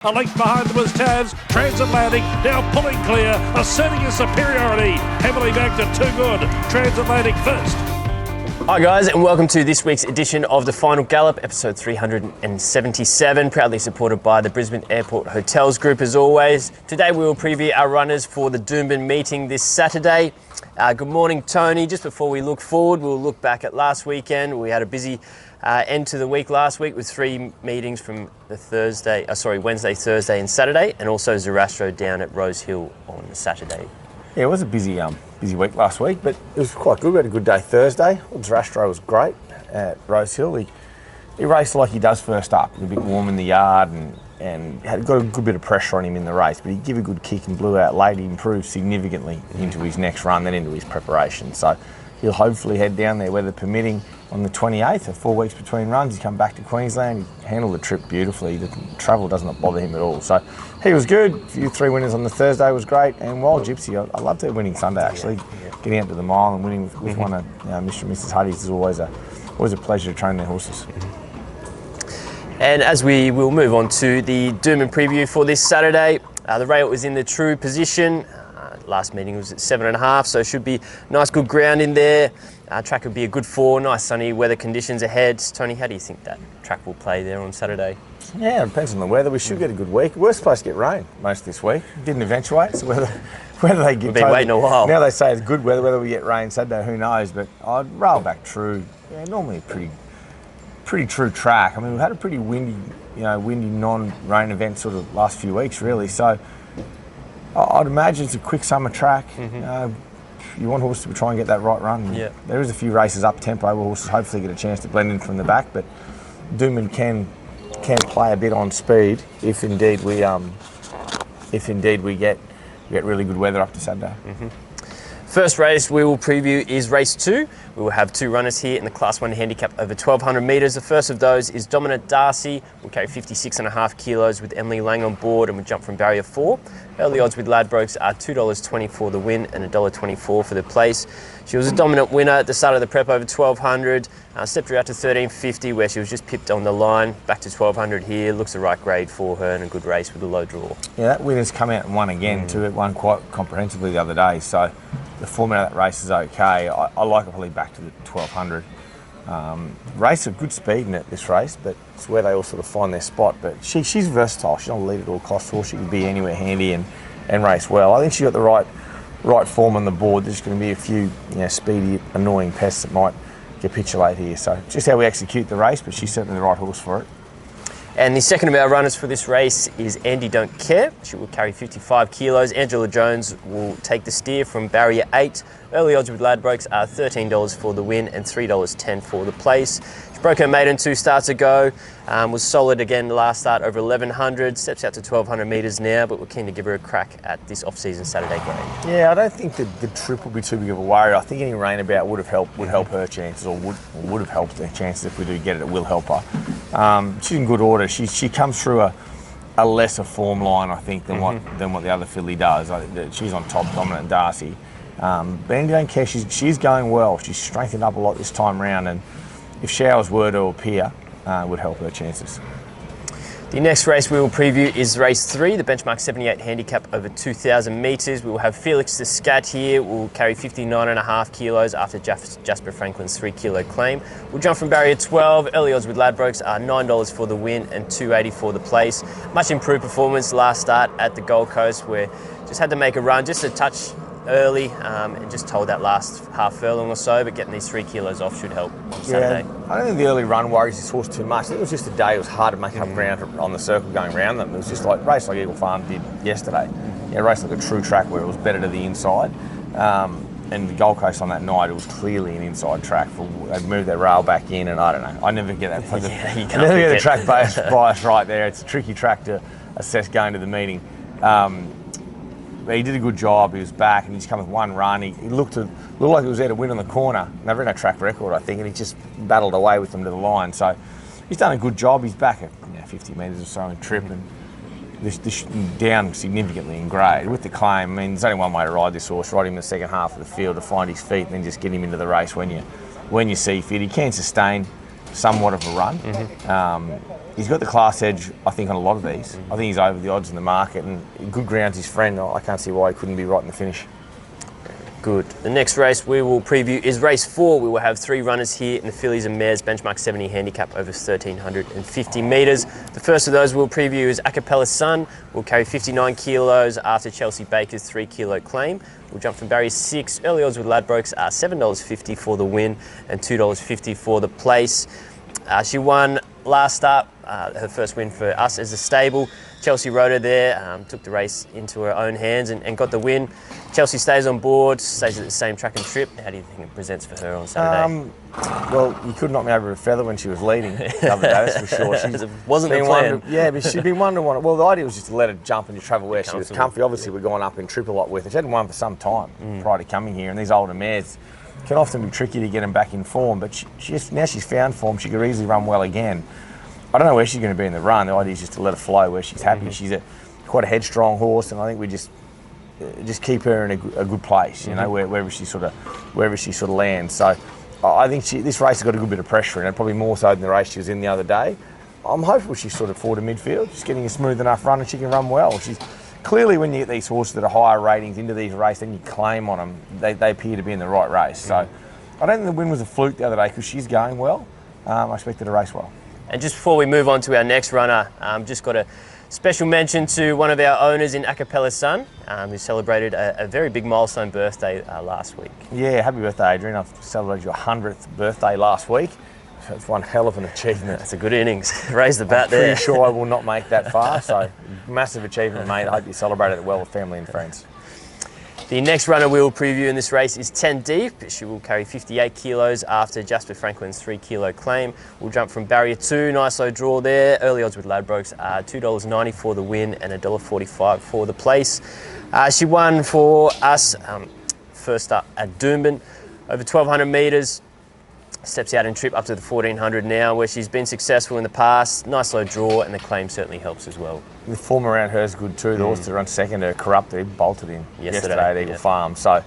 A length behind them was Taz, Transatlantic, now pulling clear, asserting his superiority, heavily back to Too Good, Transatlantic first. Hi guys, and welcome to this week's edition of the Final Gallop, episode 377, proudly supported by the Brisbane Airport Hotels Group as always. Today we will preview our runners for the Doomben meeting this Saturday. Good morning, Tony. Just before we look forward, we'll look back at last weekend. We had a busy end to the week last week with three meetings from the Wednesday, Thursday and Saturday, and also Zarastro down at Rose Hill on Saturday. Yeah, it was a busy week last week, but it was quite good. We had a good day Thursday. Zarastro was great at Rose Hill. He raced like he does first up, a bit warm in the yard and had got a good bit of pressure on him in the race, but he gave a good kick and blew out late. He improved significantly into his next run, then into his preparation. So he'll hopefully head down there, weather permitting, on the 28th, or 4 weeks between runs. He's come back to Queensland. He handled the trip beautifully. The travel does not bother him at all. So he was good. A few three winners on the Thursday was great. And Wild Gypsy, I loved her winning Sunday actually. Getting out to the mile and winning with one of Mr. and Mrs. Huddy's is always a pleasure to train their horses. And as we will move on to the Doomben preview for this Saturday, the rail was in the true position. Last meeting was at 7.5, so it should be nice, good ground in there. Track would be a good 4, nice sunny weather conditions ahead. Tony, how do you think that track will play there on Saturday? Yeah, it depends on the weather. We should get a good week. We're supposed to get rain most this week. Didn't eventuate, so whether they get... We've been waiting a while. Now they say it's good weather, whether we get rain Saturday, who knows, but I'd rail back true. Yeah, normally a pretty true track. I mean, we've had a pretty windy non-rain event sort of last few weeks, really, so I'd imagine it's a quick summer track. You want horses to try and get that right run. Yeah. There is a few races up tempo where horses hopefully get a chance to blend in from the back, but Doomben can play a bit on speed if indeed we get really good weather up to Saturday. First race we will preview is race 2. We will have 2 runners here in the Class 1 handicap over 1,200 metres. The first of those is Dominant Darcy. We'll carry 56.5 kilos with Emily Lang on board, and we jump from barrier 4. Early odds with Ladbrokes are $2.20 for the win and $1.24 for the place. She was a dominant winner at the start of the prep over 1,200. Stepped her out to 13.50 where she was just pipped on the line. Back to 1,200 here. Looks the right grade for her and a good race with a low draw. Yeah, that winner's come out and won again too. It won quite comprehensively the other day. So the format of that race is okay. I like it probably back to the 1,200. Race of good speed in it, this race, but it's where they all sort of find their spot. But she's versatile. She's not a lead at all costs horse. She can be anywhere handy and race well. I think she's got the right form on the board. There's going to be a few speedy, annoying pests that might capitulate here. So just how we execute the race, but she's certainly the right horse for it. And the second of our runners for this race is Andi Don't Care. She will carry 55 kilos. Angela Jones will take the steer from barrier 8. Early odds with Ladbrokes are $13 for the win and $3.10 for the place. She broke her maiden 2 starts ago, was solid again the last start over 1,100, steps out to 1,200 metres now, but we're keen to give her a crack at this off-season Saturday grade. Yeah, I don't think that the trip will be too big of a worry. I think any rain about would help her chances, or would have helped her chances. If we do get it, it will help her. She's in good order. She comes through a lesser form line, I think, than what the other filly does. I think that she's on top, Dominant Darcy. But Andi Don't Care, she's going well. She's strengthened up a lot this time round, and if showers were to appear, would help her chances. The next race we will preview is race 3, the benchmark 78 handicap over 2,000 metres. We will have Felix the Scat here. We'll carry 59.5 kilos after Jasper Franklin's 3 kilo claim. We'll jump from barrier 12. Early odds with Ladbrokes are $9 for the win and $2.80 for the place. Much improved performance last start at the Gold Coast, where just had to make a run just a touch early and just told that last half furlong or so, but getting these 3 kilos off should help on Saturday. I don't think the early run worries this horse too much. I think it was just a day it was hard to make up ground on the circle going around them. It was just like race like Eagle Farm did yesterday. Race like a true track where it was better to the inside. And the Gold Coast on that night, it was clearly an inside track. They'd moved their rail back in, and I don't know. I never get that. I never get the track bias right there. It's a tricky track to assess going to the meeting. But he did a good job. He was back, and he's come with one run. He looked like he was there to win on the corner. Never in a track record, I think, and he just battled away with them to the line. So he's done a good job. He's back at 50 metres or so in trip, and this down significantly in grade. With the claim, I mean, there's only one way to ride this horse. Ride him in the second half of the field to find his feet, and then just get him into the race when you see fit. He can sustain somewhat of a run. he's got the class edge, I think, on a lot of these. I think he's over the odds in the market, and good ground's his friend. I can't see why he couldn't be right in the finish. Good. The next race we will preview is race 4. We will have 3 runners here in the fillies and mares benchmark 70 handicap over 1,350 metres. The first of those we'll preview is Acappella Sun. We'll carry 59 kilos after Chelsea Baker's 3 kilo claim. We'll jump from barrier 6. Early odds with Ladbrokes are $7.50 for the win and $2.50 for the place. She won last start, her first win for us as a stable. Chelsea rode her there, took the race into her own hands and got the win. Chelsea stays on board, stays at the same track and trip. How do you think it presents for her on Saturday? Well, you could knock me over a feather when she was leading the other day, that's for sure. It wasn't the plan. But she'd been one to one. Well, the idea was just to let her jump and just travel where she was comfy. Obviously, we're going up in trip a lot with her. She hadn't won for some time prior to coming here, and these older mares can often be tricky to get them back in form, but now she's found form, she could easily run well again. I don't know where she's going to be in the run. The idea is just to let her flow where she's happy. She's quite a headstrong horse, and I think we just keep her in a good place, you know, wherever she sort of lands. So I think this race has got a good bit of pressure in it, probably more so than the race she was in the other day. I'm hopeful she's sort of forward to midfield, just getting a smooth enough run, and she can run well. She's clearly, when you get these horses that are higher ratings into these races, then you claim on them, they appear to be in the right race. So I don't think the win was a fluke the other day because she's going well. I expected to race well. And just before we move on to our next runner, just got a special mention to one of our owners in Acappella Sun, who celebrated a very big milestone birthday last week. Yeah, happy birthday, Adrian. I've celebrated your 100th birthday last week. So it's one hell of an achievement. That's a good innings. Raise the bat there. I'm pretty sure I will not make that far, so massive achievement, mate. I hope you celebrated it well with family and friends. The next runner we will preview in this race is 10 Deep. She will carry 58 kilos after Jasper Franklin's 3 kilo claim. We'll jump from barrier 2, nice low draw there. Early odds with Ladbrokes are $2.90 for the win and $1.45 for the place. She won for us first up at Doomben, over 1,200 metres. Steps out in trip up to the 1,400 now, where she's been successful in the past. Nice low draw, and the claim certainly helps as well. The form around her is good too. The horse to run second, her Corrupted, bolted in yesterday at Eagle Farm. So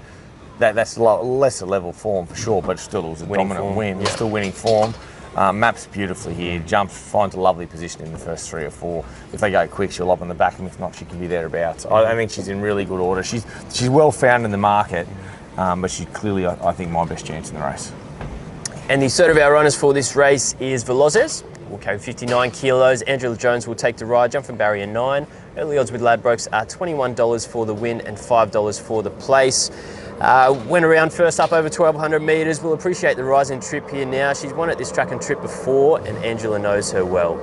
that's lesser level form for sure, but still it was a dominant win. It's still winning form. Maps beautifully here. Jumps, finds a lovely position in the first 3 or 4. If they go quick, she'll lob on the back, and if not, she can be thereabouts. I think she's in really good order. She's well found in the market, but she's clearly, I think, my best chance in the race. And the third of our runners for this race is Velozes. We'll carry 59 kilos. Angela Jones will take the ride, jump from barrier 9. Early odds with Ladbrokes are $21 for the win and $5 for the place. Went around first up over 1,200 metres. We'll appreciate the rise in trip here now. She's won at this track and trip before, and Angela knows her well.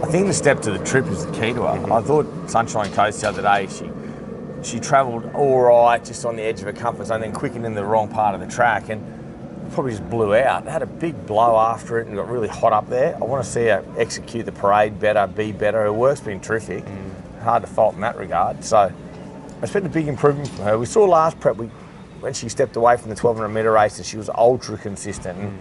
I think the step to the trip is the key to her. I thought Sunshine Coast the other day, she travelled all right, just on the edge of her comfort zone, then quickened in the wrong part of the track, and probably just blew out. Had a big blow after it and got really hot up there. I want to see her execute the parade better, be better. Her work's been terrific. Hard to fault in that regard. So I expect a big improvement from her. We saw last prep when she stepped away from the 1,200 metre races, she was ultra consistent. And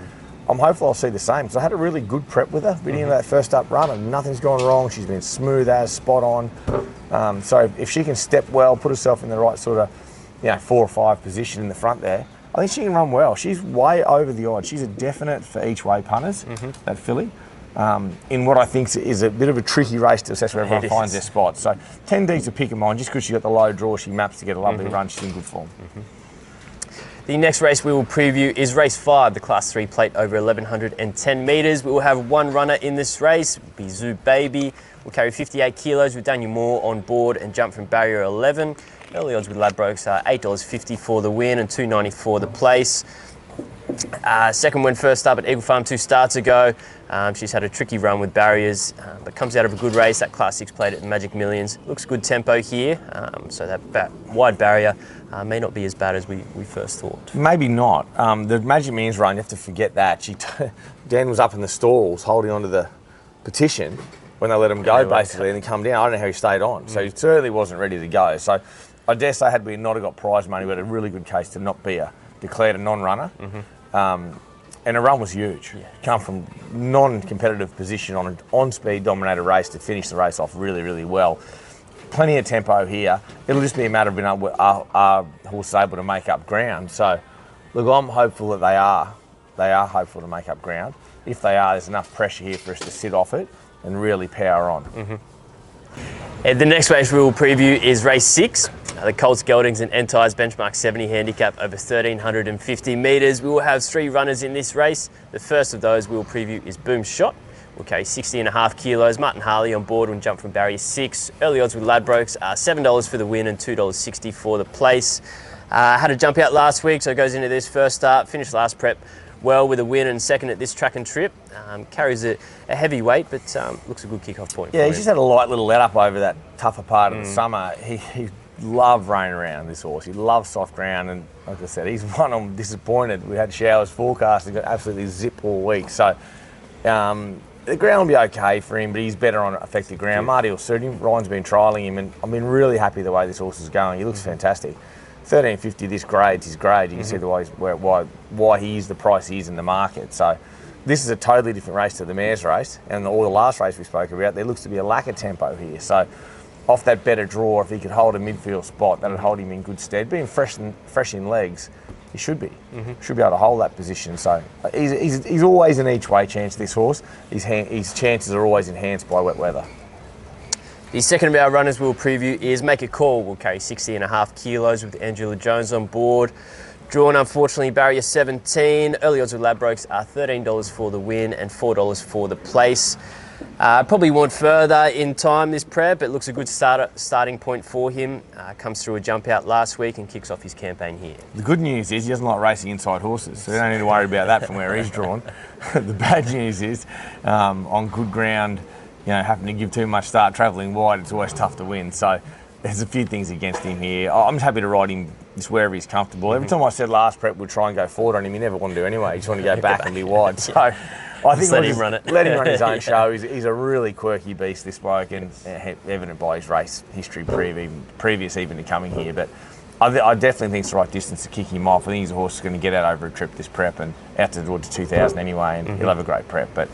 I'm hopeful I'll see the same. So I had a really good prep with her, beginning of that first up run, and nothing's gone wrong. She's been smooth as, spot on. So if she can step well, put herself in the right sort of 4 or 5 position in the front there, I think she can run well. She's way over the odds. She's a definite for each way punters, that filly, in what I think is a bit of a tricky race to assess where everyone finds their spot. So 10 D's a pick of mine. Just because she got the low draw, she maps to get a lovely run. She's in good form. The next race we will preview is race 5, the Class 3 plate over 1,110 metres. We will have one runner in this race, it will be Zoubaby. We'll carry 58 kilos with Daniel Moore on board and jump from barrier 11. Early odds with Ladbrokes are $8.50 for the win and $2.90 for the place. Second win first up at Eagle Farm 2 starts ago. She's had a tricky run with barriers, but comes out of a good race. That Class 6 plate at the Magic Millions. Looks good tempo here, so that wide barrier may not be as bad as we first thought. Maybe not. The Magic Millions run, you have to forget that. Dan was up in the stalls holding onto the petition when they let him go, basically, and then come down. I don't know how he stayed on. So he certainly wasn't ready to go. So I dare say, had we not got prize money, we had a really good case to not be declared a non-runner. And the run was huge. Come from non-competitive position on an on-speed dominated race to finish the race off really, really well. Plenty of tempo here. It'll just be a matter of being able, our horse able to make up ground. So, look, I'm hopeful that they are. They are hopeful to make up ground. If they are, there's enough pressure here for us to sit off it and really power on. And the next race we will preview is race 6. The Colts, Geldings and Entice benchmark 70 handicap over 1,350 metres. We will have 3 runners in this race. The first of those we will preview is Boom Shot. We'll carry 60.5 kilos. Martin Harley on board will jump from barrier 6. Early odds with Ladbrokes are $7 for the win and $2.60 for the place. Had a jump out last week, so goes into this first start. Finished last prep well with a win and second at this track and trip. Carries a heavy weight, but looks a good kick-off point. Yeah, he's just had a light little let up over that tougher part of the summer. He loved running around, this horse. He loves soft ground, and like I said, he's one I'm disappointed. We had showers forecast and got absolutely zip all week. So the ground will be okay for him, but he's better on affected ground. Marty will suit him. Ryan's been trialling him, and I've been really happy the way this horse is going. He looks fantastic. 1350, this grade's his grade. You can see the way why he is the price he is in the market. So this is a totally different race to the mares race, and the last race we spoke about, there looks to be a lack of tempo here. So off that better draw, if he could hold a midfield spot, that'd hold him in good stead. Being fresh in legs, he should be. Should be able to hold that position. So he's always an each way chance, this horse. His chances are always enhanced by wet weather. The second of our runners we'll preview is Make a Call. We'll carry 60.5 kilos with Angela Jones on board. Drawn, unfortunately, barrier 17. Early odds with Ladbrokes are $13 for the win and $4 for the place. Probably went further in time this prep. It looks a good starting point for him. Comes through a jump out last week and kicks off his campaign here. The good news is he doesn't like racing inside horses, so we don't need to worry about that from where he's drawn. The bad news is on good ground, having to give too much start travelling wide, it's always tough to win. So there's a few things against him here. I'm just happy to ride him just wherever he's comfortable. Every time I said last prep we'd try and go forward on him, he never wanted to anyway. He just wanted to go back and be wide. So I think let him run it. Let him run his own show. He's a really quirky beast, this bloke, and evident by his race history previous even to coming here. But I definitely think it's the right distance to kick him off. I think he's a horse that's going to get out over a trip this prep and out to the door to 2,000 anyway, and he'll have a great prep. But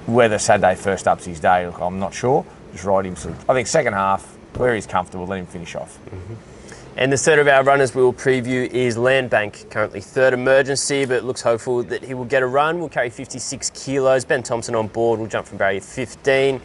whether Saturday first up's his day, look, I'm not sure. Just ride him. I think second half, where he's comfortable, let him finish off. And the third of our runners we will preview is Landbank, currently third emergency, but looks hopeful that he will get a run. We'll carry 56 kilos. Ben Thompson on board will jump from barrier 15.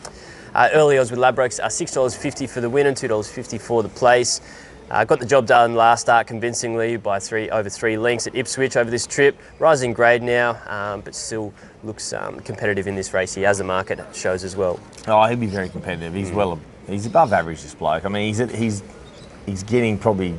Early odds with Ladbrokes are $6.50 for the win and $2.50 for the place. Got the job done last start convincingly by over 3 lengths at Ipswich over this trip. Rising grade now, but still looks competitive in this race. He has a market, shows as well. Oh, he'll be very competitive. He's above average, this bloke. I mean, he's getting probably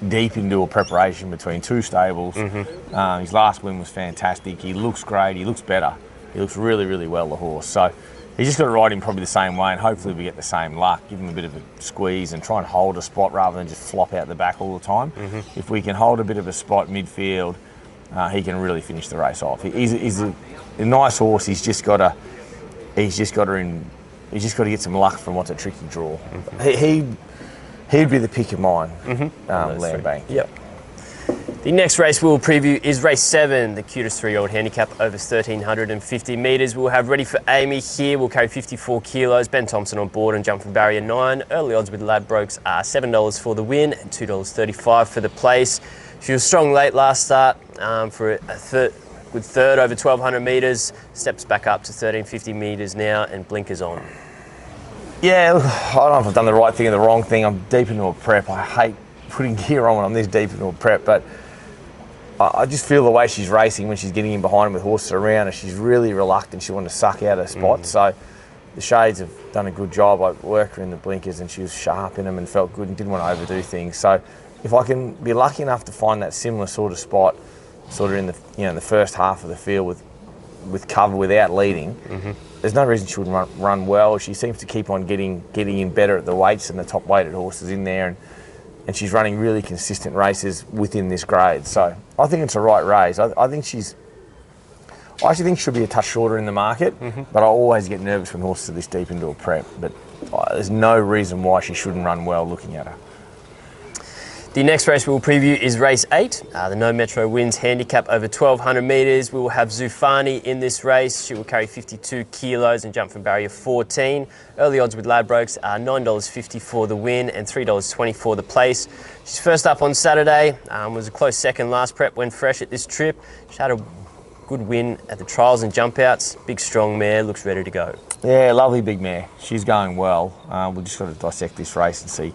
deep into a preparation between 2 stables. His last win was fantastic. He looks great. He looks better. He looks really, really well, the horse. So he's just got to ride him probably the same way, and hopefully we get the same luck. Give him a bit of a squeeze and try and hold a spot rather than just flop out the back all the time. If we can hold a bit of a spot midfield, he can really finish the race off. He's a nice horse. He's just got to get some luck from what's a tricky draw. He'd be the pick of mine, Landbank. Yep. The next race we'll preview is race 7, the QTIS 3-year-old handicap over 1,350 metres. We'll have Ready For Aimee here. We'll carry 54 kilos. Ben Thompson on board and jump from barrier 9. Early odds with Ladbrokes are $7 for the win and $2.35 for the place. She was strong late last start for a good third over 1,200 metres. Steps back up to 1,350 metres now and blinkers on. Yeah, look, I don't know if I've done the right thing or the wrong thing. I'm deep into a prep. I hate putting gear on when I'm this deep into a prep, but I just feel the way she's racing when she's getting in behind him with horses around her, she's really reluctant. She wanted to suck out her spot. So the shades have done a good job. I worked her in the blinkers and she was sharp in them and felt good and didn't want to overdo things. So if I can be lucky enough to find that similar sort of spot, sort of in the the first half of the field with cover without leading, there's no reason she wouldn't run well. She seems to keep on getting in better at the weights and the top weighted horses in there, and she's running really consistent races within this grade. So I think it's a right race. I actually think she'll be a touch shorter in the market, but I always get nervous when horses are this deep into a prep. But there's no reason why she shouldn't run well looking at her. The next race we will preview is race 8, the No Metro Wins handicap over 1,200 metres. We will have Zoufani in this race. She will carry 52 kilos and jump from barrier 14. Early odds with Ladbrokes are $9.50 for the win and $3.20 for the place. She's first up on Saturday, was a close second last prep, went fresh at this trip. She had a good win at the trials and jump outs. Big strong mare, looks ready to go. Yeah, lovely big mare. She's going well. We've just got to dissect this race and see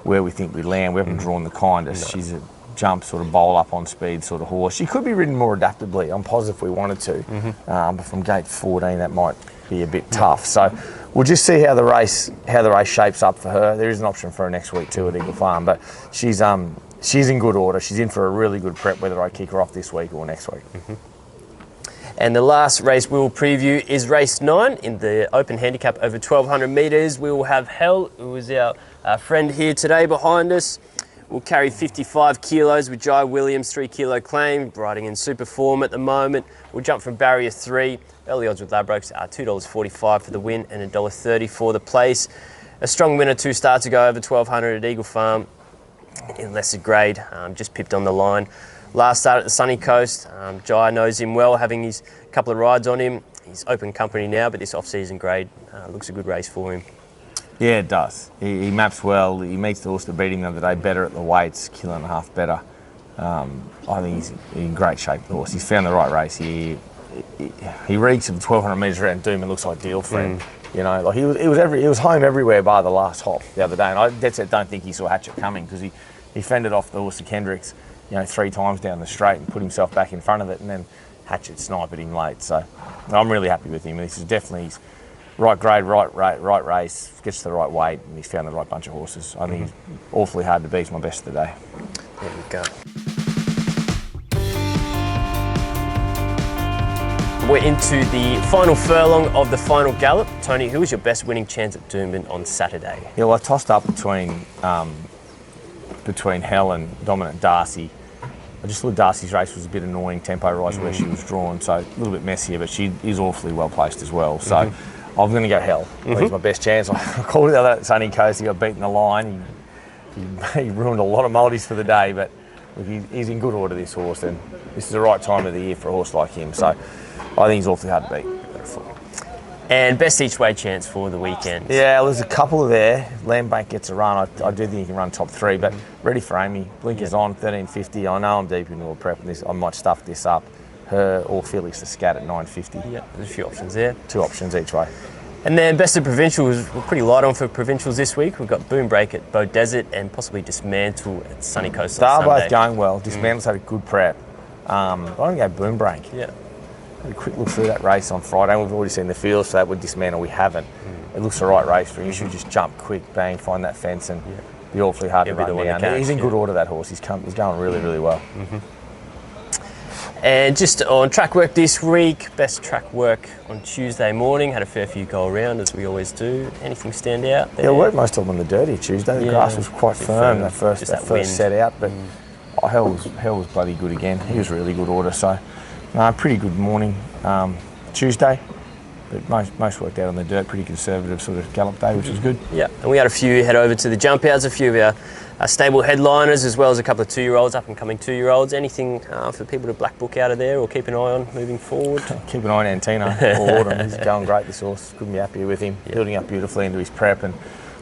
where we think we land. We haven't drawn the kindest. No. She's a jump, sort of bowl up on speed sort of horse. She could be ridden more adaptably. I'm positive we wanted to, but from gate 14 that might be a bit tough. So we'll just see how the race shapes up for her. There is an option for her next week too at Eagle Farm, but she's in good order. She's in for a really good prep, whether I kick her off this week or next week. And the last race we will preview is race 9 in the Open Handicap over 1,200 metres. We will have Hell, who is our friend here today behind us. We'll carry 55 kilos with Jai Williams, 3 kilo claim, riding in super form at the moment. We'll jump from barrier 3. Early odds with Ladbrokes are $2.45 for the win and $1.30 for the place. A strong winner 2 starts ago over 1,200 at Eagle Farm in lesser grade, just pipped on the line. Last start at the sunny coast. Jai knows him well, having his couple of rides on him. He's open company now, but this off-season grade looks a good race for him. Yeah, it does. He maps well. He meets the horse that beat him the other day better at the weights, kilo and a half better. I think he's in great shape, the horse. He's found the right race here. He reeks of 1,200 metres around Doomben. Looks ideal for him. You know, like he was home everywhere by the last hop the other day, and I dead set don't think he saw Hatchet coming because he fended off the horse of Kendrick's, 3 times down the straight and put himself back in front of it, and then Hatchet sniped him late. So I'm really happy with him. This is definitely his right grade, right race, gets to the right weight, and he's found the right bunch of horses. I think he's awfully hard to beat. He's my best of the day. There we go. We're into the final furlong of the Final Gallop. Tony, who was your best winning chance at Doomben on Saturday? Yeah, well, I tossed up between Hell and Dominant Darcy. I just thought Darcy's race was a bit annoying, tempo rise where she was drawn, so a little bit messier, but she is awfully well placed as well. So I'm going to go Hell. He's my best chance. I called it the other sunny coast. He got beaten the line. He ruined a lot of multis for the day, but look, he's in good order, this horse, and this is the right time of the year for a horse like him. So I think he's awfully hard to beat. And best each way chance for the weekend? Yeah, well, there's a couple there. Landbank gets a run. I do think he can run top 3, but Ready For Aimee, blinkers on, 13.50. I know I'm deep into a prep, and I might stuff this up. Her or Felix the Scat at 9.50. Yeah, there's a few options there. 2 options each way. And then best of provincials, we're pretty light on for provincials this week. We've got Boom Break at Bow Desert and possibly Dismantle at Sunny Coast on Sunday. They're both going well. Dismantle's had a good prep. I'm going to go Boom Break. Yeah. Had a quick look through that race on Friday. We've already seen the field, so that would Dismantle. We haven't. It looks the right race for him. You should just jump quick, bang, find that fence, and be awfully hard to run down. He's in good order, that horse. He's going really, really well. And just on track work this week, best track work on Tuesday morning. Had a fair few go around, as we always do. Anything stand out there? Yeah, we worked most of them on the dirty Tuesday. The grass was quite firm that first set out, but Hell was bloody good again. He was really good order, so pretty good morning Tuesday. But most worked out on the dirt, pretty conservative sort of gallop day, which was good. Yeah, and we had a few head over to the jump outs, a few of our stable headliners, as well as a couple of 2-year-olds, up and coming 2-year-olds. Anything for people to black book out of there or keep an eye on moving forward? Keep an eye on Antino all autumn. He's going great, this horse. Couldn't be happier with him. Building up beautifully into his prep, and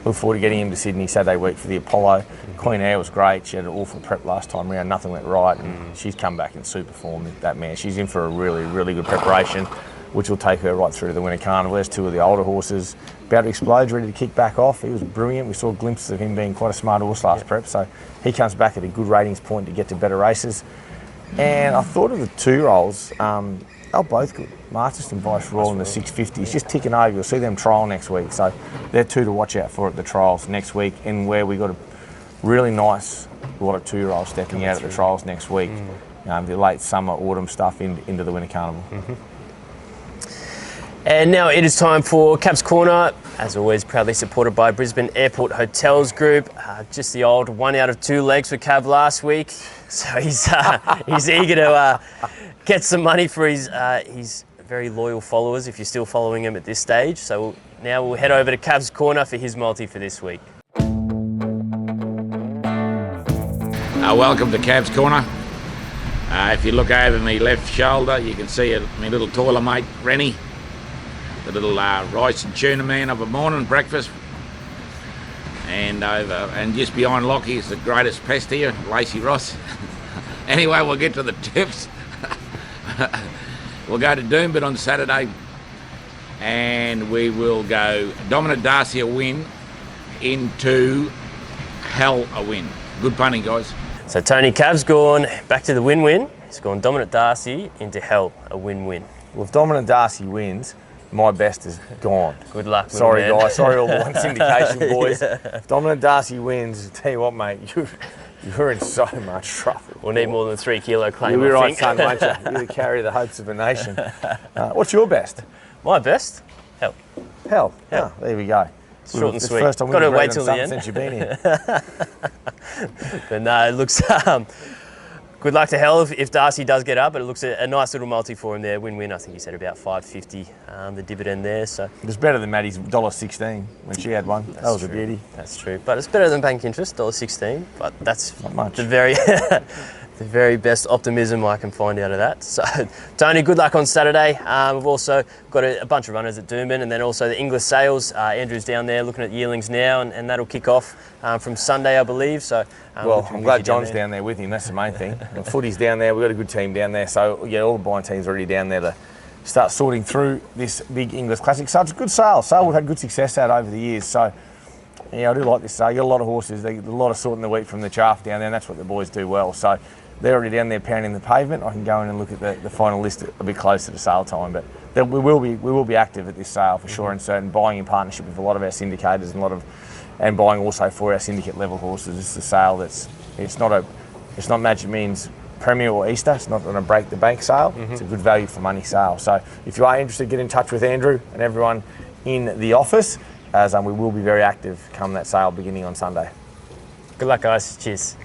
look forward to getting him to Sydney Saturday week for the Apollo. Queen Air was great. She had an awful prep last time round. Nothing went right, and she's come back in super form, that mare. She's in for a really, really good preparation, which will take her right through to the Winter Carnival. There's 2 of the older horses about to explode, ready to kick back off. He was brilliant. We saw glimpses of him being quite a smart horse last prep, so he comes back at a good ratings point to get to better races. And I thought of the 2-year-olds. They're both good. Martist and Vice Royal in the 650s, just ticking over. You'll see them trial next week, so they're 2 to watch out for at the trials next week, and where we got a really nice lot of 2-year-olds stepping out at the trials next week. The late summer, autumn stuff into the Winter Carnival. And now it is time for Cab's Corner, as always proudly supported by Brisbane Airport Hotels Group. Just the old 1 out of 2 legs for Cab last week, so he's eager to get some money for his very loyal followers, if you're still following him at this stage. So now we'll head over to Cab's Corner for his multi for this week. Welcome to Cab's Corner. If you look over my left shoulder, you can see my little taller mate, Rennie. The little rice and tuna man of a morning breakfast, and just behind Lockie is the greatest pest here, Lacey Ross. Anyway, we'll get to the tips. We'll go to Doomben on Saturday. and we will go Dominant Darcy a win into Hell a win. Good punting, guys. So Tony Cav's gone back to the win-win. He's gone Dominant Darcy into Hell, a win-win. Well, if Dominant Darcy wins, my best is gone. Good luck, Sorry, man. guys. Sorry, all the one syndication boys. If Dominant Darcy wins, tell you what, mate, you're in so much trouble. We'll need more than 3 kilo claim, You'll be I right, think. son, won't you? You carry the hopes of a nation. What's your best? My best? Hell. Hell. Oh, there we go. Short and It's the sweet. first time we've Got to agreed wait on till the something end. since you've been here. But no, it looks... good luck to Hell if Darcy does get up, but it looks a nice little multi for him there. Win-win, I think he said about $5.50, the dividend there. So It was better than Maddie's $1.16 when she had one. That was true. a beauty. That's true. But it's better than bank interest, $1.16. But that's Not much. the very... the very best optimism I can find out of that. So, Tony, good luck on Saturday. We've also got a bunch of runners at Doomben, and then also the English sales. Andrew's down there looking at yearlings now, and that'll kick off from Sunday, I believe. So, Well, I'm glad John's down there with him. That's the main thing. The footy's down there. We've got a good team down there. So, yeah, all the buying teams are already down there to start sorting through this big English Classic. So, it's a good sale. So, we've had good success out over the years. So, yeah, I do like this sale. You got a lot of horses. They get a lot of sorting the wheat from the chaff down there, and that's what the boys do well. So, they're already down there pounding the pavement. I can go in and look at the final list a bit closer to sale time, but we will be active at this sale for sure, and certain buying in partnership with a lot of our syndicators and buying also for our syndicate level horses. It's a sale it's not Magic Millions Premier or Easter. It's not going to break the bank sale. It's a good value for money sale. So if you are interested, get in touch with Andrew and everyone in the office, as we will be very active come that sale beginning on Sunday. Good luck, guys. Cheers.